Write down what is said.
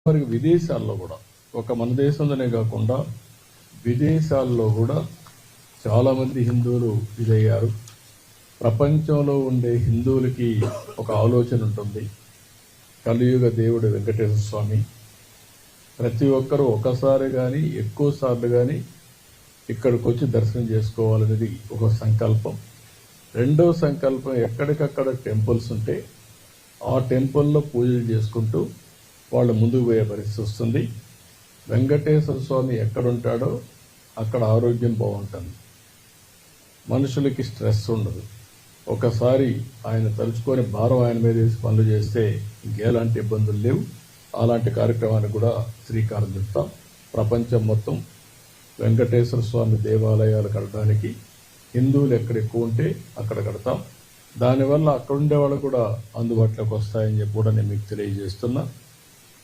మరి విదేశాల్లో కూడా ఒక మన దేశంలోనే కాకుండా విదేశాల్లో కూడా చాలామంది హిందువులు ఇదయ్యారు. ప్రపంచంలో ఉండే హిందువులకి ఒక ఆలోచన ఉంటుంది, కలియుగ దేవుడు వెంకటేశ్వర స్వామి ప్రతి ఒక్కరూ ఒకసారి కానీ ఎక్కువ సార్లు కానీ ఇక్కడికి వచ్చి దర్శనం చేసుకోవాలనేది ఒక సంకల్పం. రెండో సంకల్పం, ఎక్కడికక్కడ టెంపుల్స్ ఉంటే ఆ టెంపుల్లో పూజలు చేసుకుంటూ వాళ్ళు ముందుకు పోయే పరిస్థితి వస్తుంది. వెంకటేశ్వర స్వామి ఎక్కడుంటాడో అక్కడ ఆరోగ్యం బాగుంటుంది, మనుషులకి స్ట్రెస్ ఉండదు. ఒకసారి ఆయన తలుచుకొని భారం ఆయన మీద వేసి పనులు చేస్తే ఇంకెలాంటి ఇబ్బందులు లేవు. అలాంటి కార్యక్రమానికి కూడా శ్రీకారం చుడతాం. ప్రపంచం మొత్తం వెంకటేశ్వర స్వామి దేవాలయాలు కట్టడానికి హిందువులు ఎక్కడ ఎక్కువ ఉంటే అక్కడ కడతాం. దానివల్ల అక్కడ ఉండే వాళ్ళు కూడా అందుబాటులోకి వస్తాయని చెప్పి కూడా నేను మీకు తెలియజేస్తున్నా.